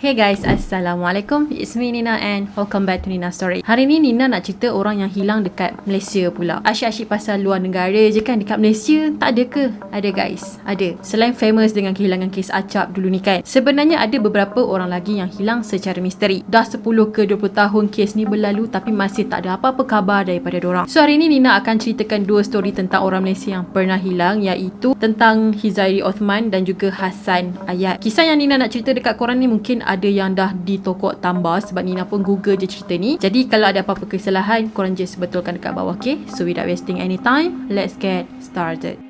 Hey guys, Assalamualaikum. It's me Nina and welcome back to Nina Story. Hari ni Nina nak cerita orang yang hilang dekat Malaysia pula. Asyik-asyik pasal luar negara je kan, dekat Malaysia tak ada ke? Ada guys, ada. Selain famous dengan kehilangan kes acap dulu ni kan, sebenarnya ada beberapa orang lagi yang hilang secara misteri. Dah 10 ke 20 tahun kes ni berlalu tapi masih tak ada apa-apa khabar daripada dorang. So hari ni Nina akan ceritakan dua story tentang orang Malaysia yang pernah hilang, iaitu tentang Hizairi Othman dan juga Hassan Ayat. Kisah yang Nina nak cerita dekat korang ni mungkin ada yang dah ditokok tambah sebab Nina pun google je cerita ni. Jadi kalau ada apa-apa kesalahan, korang just betulkan dekat bawah, okay? So without wasting any time, let's get started.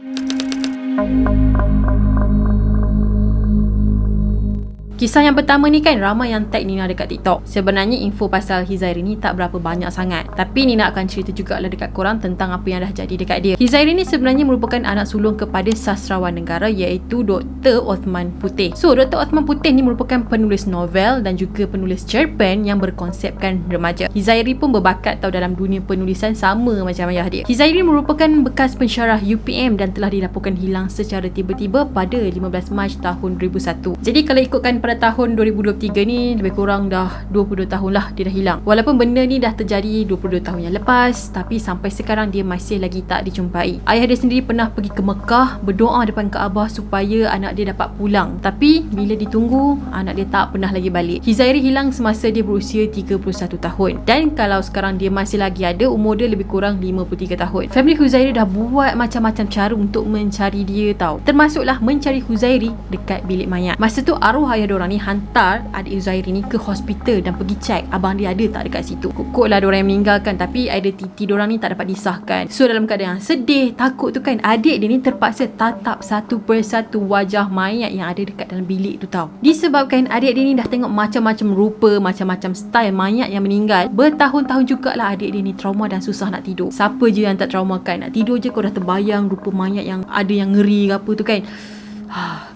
Kisah yang pertama ni kan ramai yang tag Nina dekat TikTok. Sebenarnya info pasal Hizairi ni tak berapa banyak sangat, tapi Nina akan cerita jugalah dekat korang tentang apa yang dah jadi dekat dia. Hizairi ni sebenarnya merupakan anak sulung kepada sastrawan negara iaitu Dr. Othman Putih. So Dr. Othman Putih ni merupakan penulis novel dan juga penulis cerpen yang berkonsepkan remaja. Hizairi pun berbakat tau dalam dunia penulisan sama macam ayah dia. Hizairi merupakan bekas pensyarah UPM dan telah dilaporkan hilang secara tiba-tiba pada 15 Mac tahun 2001. Jadi kalau ikutkan pada tahun 2023 ni, lebih kurang dah 22 tahun lah dia dah hilang. Walaupun benda ni dah terjadi 22 tahun yang lepas, tapi sampai sekarang dia masih lagi tak dijumpai. Ayah dia sendiri pernah pergi ke Mekah berdoa depan Kaabah supaya anak dia dapat pulang, tapi bila ditunggu, anak dia tak pernah lagi balik. Hizairi hilang semasa dia berusia 31 tahun, dan kalau sekarang dia masih lagi ada, umur dia lebih kurang 53 tahun. Family Hizairi dah buat macam-macam cara untuk mencari dia tau, termasuklah mencari Hizairi dekat bilik mayat. Masa tu arwah ayah diorang ni hantar adik Hizairi ni ke hospital dan pergi cek abang dia ada tak dekat situ. Kukuk lah diorang yang meninggalkan, tapi identiti diorang ni tak dapat disahkan. So dalam keadaan yang sedih, takut tu kan, adik dia ni terpaksa tatap satu persatu wajah mayat yang ada dekat dalam bilik tu tau. Disebabkan adik dia ni dah tengok macam-macam rupa, macam-macam style mayat yang meninggal. Bertahun-tahun jugalah adik dia ni trauma dan susah nak tidur. Siapa je yang tak traumakan? Nak tidur je kau dah terbayang rupa mayat yang ada yang ngeri ke apa tu kan.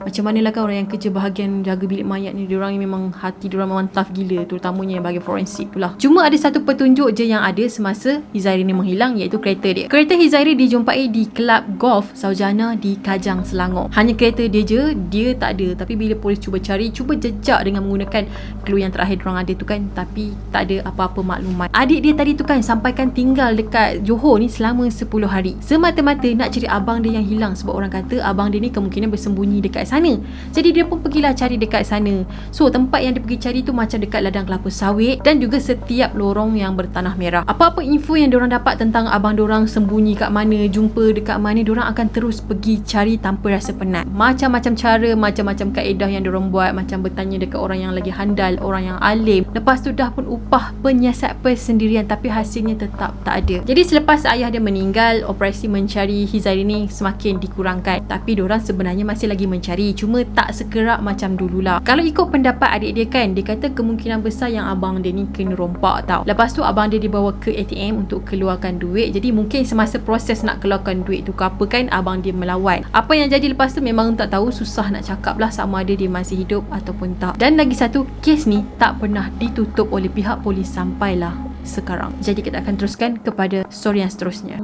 Macam manalah kan orang yang kerja bahagian jaga bilik mayat ni, diorang ni memang hati diorang memang tough gila, terutamanya yang bahagian forensik pula. Cuma ada satu petunjuk je yang ada semasa Hizairi ni menghilang, iaitu kereta dia. Kereta Hizairi dijumpai di kelab golf Saujana di Kajang, Selangor. Hanya kereta dia je, dia tak ada. Tapi bila polis cuba cari, cuba jejak dengan menggunakan clue yang terakhir diorang ada tu kan, tapi tak ada apa-apa maklumat. Adik dia tadi tu kan sampaikan tinggal dekat Johor ni selama 10 hari, semata-mata nak cari abang dia yang hilang, sebab orang kata abang dia ni kemungkinan bersembunyi dekat sana. Jadi dia pun pergilah cari dekat sana. So tempat yang dia pergi cari tu macam dekat ladang kelapa sawit dan juga setiap lorong yang bertanah merah. Apa-apa info yang diorang dapat tentang abang diorang sembunyi kat mana, jumpa dekat mana, diorang akan terus pergi cari tanpa rasa penat. Macam-macam cara, macam-macam kaedah yang diorang buat, macam bertanya dekat orang yang lagi handal, orang yang alim. Lepas tu dah pun upah penyiasat persendirian, tapi hasilnya tetap tak ada. Jadi selepas ayah dia meninggal, operasi mencari Hizairi ni semakin dikurangkan, tapi diorang sebenarnya masih lagi mencari, cuma tak sekerak macam dululah. Kalau ikut pendapat adik dia kan, dia kata kemungkinan besar yang abang dia ni kena rompak tau. Lepas tu abang dia dibawa ke ATM untuk keluarkan duit. Jadi mungkin semasa proses nak keluarkan duit tu ke apa kan, abang dia melawan. Apa yang jadi lepas tu memang tak tahu, susah nak cakap lah sama ada dia masih hidup ataupun tak. Dan lagi satu, kes ni tak pernah ditutup oleh pihak polis sampailah sekarang. Jadi kita akan teruskan kepada story yang seterusnya.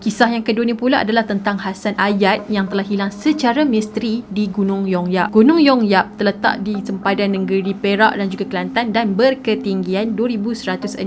Kisah yang kedua ni pula adalah tentang Hassan Ayat yang telah hilang secara misteri di Gunung Yong Yap. Gunung Yong Yap terletak di sempadan negeri Perak dan juga Kelantan dan berketinggian 2168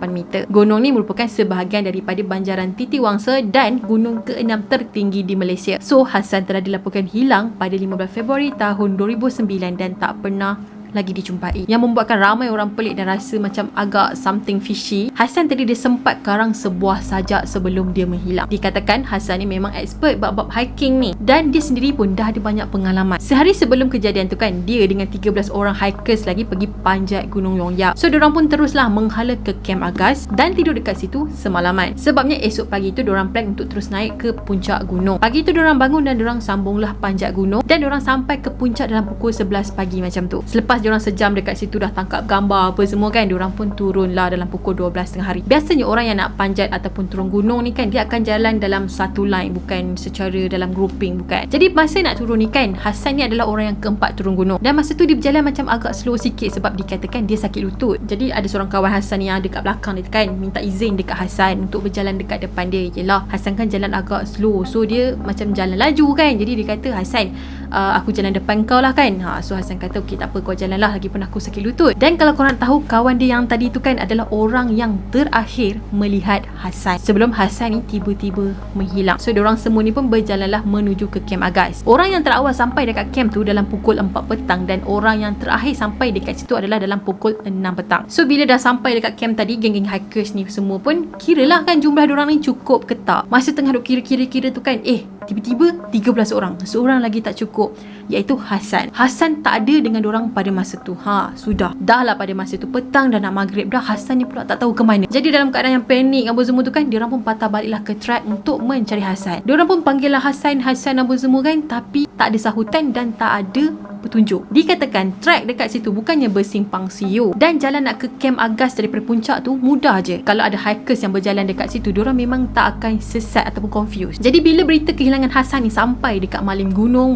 meter. Gunung ni merupakan sebahagian daripada banjaran Titiwangsa dan gunung ke-6 tertinggi di Malaysia. So Hassan telah dilaporkan hilang pada 15 Februari tahun 2009 dan tak pernah lagi dijumpai, yang membuatkan ramai orang pelik dan rasa macam agak something fishy. Hassan tadi dia sempat karang sebuah sajak sebelum dia menghilang. Dikatakan Hassan ni memang expert bab-bab hiking ni, dan dia sendiri pun dah ada banyak pengalaman. Sehari sebelum kejadian tu kan, dia dengan 13 orang hikers lagi pergi panjat Gunung Yong Yap. So diorang pun teruslah menghala ke Kem Agas dan tidur dekat situ semalaman. Sebabnya esok pagi tu diorang plan untuk terus naik ke puncak gunung. Pagi tu diorang bangun dan diorang sambunglah panjat gunung, dan diorang sampai ke puncak dalam pukul 11 pagi macam tu. Selepas Lepas diorang sejam dekat situ dah tangkap gambar apa semua kan, diorang pun turun lah dalam pukul 12 tengah hari. Biasanya orang yang nak panjat ataupun turun gunung ni kan, dia akan jalan dalam satu line, bukan secara dalam grouping, bukan. Jadi masa nak turun ni kan, Hassan ni adalah orang yang keempat turun gunung. Dan masa tu dia berjalan macam agak slow sikit sebab dikatakan dia sakit lutut. Jadi ada seorang kawan Hassan yang ada kat belakang dia kan, minta izin dekat Hassan untuk berjalan dekat depan dia. Yelah, Hassan kan jalan agak slow, so dia macam jalan laju kan. Jadi dia kata, Hassan, aku jalan depan kau lah kan. So Hassan kata, okey tak apa, kau jalan lah, lagipun aku sakit lutut. Dan kalau korang tahu, kawan dia yang tadi tu kan adalah orang yang terakhir melihat Hassan sebelum Hassan ni tiba-tiba menghilang. So diorang semua ni pun berjalanlah menuju ke kem Agas. Orang yang terawal sampai dekat kem tu dalam pukul 4 petang dan orang yang terakhir sampai dekat situ adalah dalam pukul 6 petang. So bila dah sampai dekat kem tadi, geng-geng hikers ni semua pun kiralah kan jumlah diorang ni cukup ke tak. Masa tengah duk kira-kira tu kan, tiba-tiba 13 orang. Seorang lagi tak cukup, iaitu Hassan. Hassan tak ada dengan diorang pada masa tu. Sudah. Dah lah pada masa tu petang, dah nak maghrib dah, Hassan ni pula tak tahu ke mana. Jadi dalam keadaan yang panik apa semua tu kan, diorang pun patah baliklah ke track untuk mencari Hassan. Diorang pun panggil lah Hassan apa semua kan, tapi tak ada sahutan dan tak ada petunjuk. Dikatakan track dekat situ bukannya bersimpang siur dan jalan nak ke kem Agas daripada puncak tu mudah je. Kalau ada hikers yang berjalan dekat situ, diorang memang tak akan sesat ataupun confused. Jadi bila berita kehilangan Hassan ni sampai dekat Maling Gunung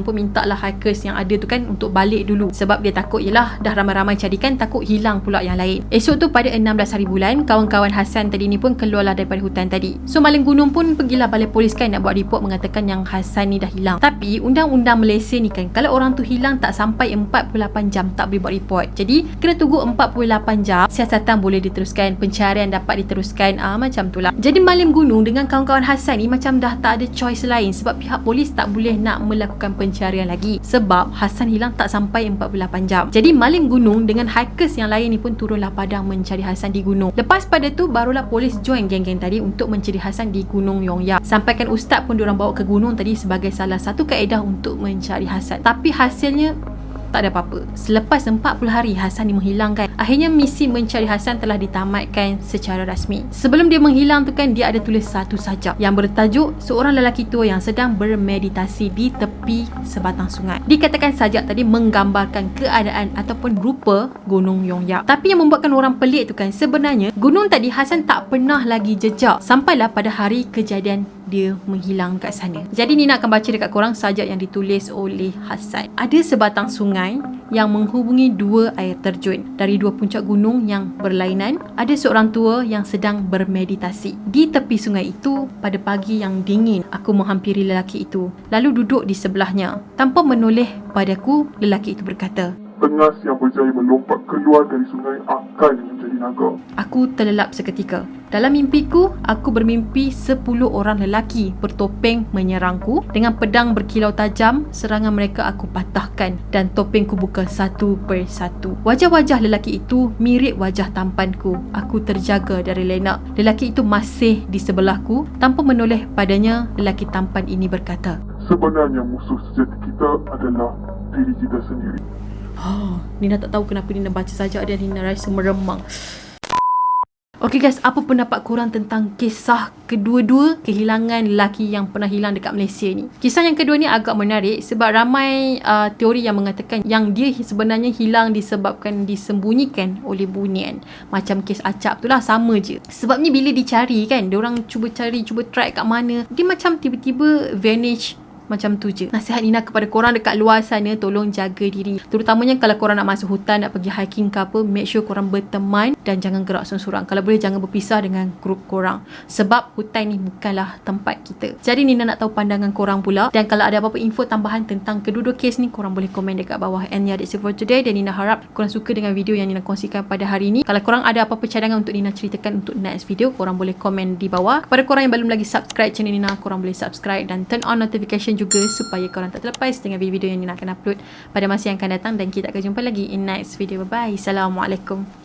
pun minta lah hikers yang ada tu kan untuk balik dulu sebab dia takut, yelah dah ramai-ramai carikan, takut hilang pula yang lain. Esok tu pada 16 hari bulan, kawan-kawan Hassan tadi ni pun keluarlah daripada hutan tadi. So Maling Gunung pun pergilah balai polis kan nak buat report mengatakan yang Hassan ni dah hilang. Tapi undang-undang Malaysia ni kan, kalau orang tu hilang tak sampai 48 jam tak boleh buat report. Jadi kena tunggu 48 jam, siasatan boleh diteruskan, pencarian dapat diteruskan, macam tu lah. Jadi Maling Gunung dengan kawan-kawan Hassan ni macam dah tak ada choice lain sebab pihak polis tak boleh nak melakukan pencarian lagi sebab Hassan hilang tak sampai 48 jam. Jadi Maling Gunung dengan hikers yang lain ni pun turunlah padang mencari Hassan di gunung. Lepas pada tu barulah polis join geng-geng tadi untuk mencari Hassan di Gunung Yong Yap. Sampaikan ustaz pun diorang bawa ke gunung tadi sebagai salah satu kaedah untuk mencari Hassan. Tapi hasilnya tak ada apa-apa. Selepas 40 hari Hassan ni menghilang kan, akhirnya misi mencari Hassan telah ditamatkan secara rasmi. Sebelum dia menghilang tu kan, dia ada tulis satu sajak yang bertajuk seorang lelaki tua yang sedang bermeditasi di tepi sebatang sungai. Dikatakan sajak tadi menggambarkan keadaan ataupun rupa Gunung Yong Yap. Tapi yang membuatkan orang pelik tu kan, sebenarnya gunung tadi Hassan tak pernah lagi jejak sampailah pada hari kejadian dia menghilang kat sana. Jadi Nina akan baca dekat korang sajak yang ditulis oleh Hassan. Ada sebatang sungai yang menghubungi dua air terjun dari dua puncak gunung yang berlainan. Ada seorang tua yang sedang bermeditasi di tepi sungai itu pada pagi yang dingin. Aku menghampiri lelaki itu lalu duduk di sebelahnya. Tanpa menoleh padaku, lelaki itu berkata, "Pengas yang berjaya melompat keluar dari sungai akan menjadi naga." Aku terlelap seketika. Dalam mimpiku, aku bermimpi 10 orang lelaki bertopeng menyerangku. Dengan pedang berkilau tajam, serangan mereka aku patahkan dan topengku buka satu persatu. Wajah-wajah lelaki itu mirip wajah tampanku. Aku terjaga dari lenak. Lelaki itu masih di sebelahku. Tanpa menoleh padanya, lelaki tampan ini berkata, "Sebenarnya musuh sejati kita adalah diri kita sendiri." Nina tak tahu kenapa Nina baca saja dan Nina rasa meremang. Okey guys, apa pendapat korang tentang kisah kedua-dua kehilangan lelaki yang pernah hilang dekat Malaysia ni? Kisah yang kedua ni agak menarik sebab ramai teori yang mengatakan yang dia sebenarnya hilang disebabkan disembunyikan oleh bunian. Macam kes Acap tu lah, sama je. Sebabnya bila dicari kan, diorang cuba cari, cuba track kat mana, dia macam tiba-tiba vanish. Macam tu je. Nasihat Nina kepada korang dekat luar sana, tolong jaga diri. Terutamanya kalau korang nak masuk hutan, nak pergi hiking ke apa, make sure korang berteman dan jangan gerak seorang-seorang. Kalau boleh jangan berpisah dengan grup korang. Sebab hutan ni bukanlah tempat kita. Jadi Nina nak tahu pandangan korang pula. Dan kalau ada apa-apa info tambahan tentang kedua-dua kes ni, korang boleh komen dekat bawah. And yeah, that's it for today. Dan Nina harap korang suka dengan video yang Nina kongsikan pada hari ni. Kalau korang ada apa-apa cadangan untuk Nina ceritakan untuk next video, korang boleh komen di bawah. Kepada korang yang belum lagi subscribe channel Nina, korang boleh subscribe dan turn on notification juga supaya korang tak terlepas dengan video-video yang Nina akan upload pada masa yang akan datang. Dan kita akan jumpa lagi in next video. Bye bye. Assalamualaikum.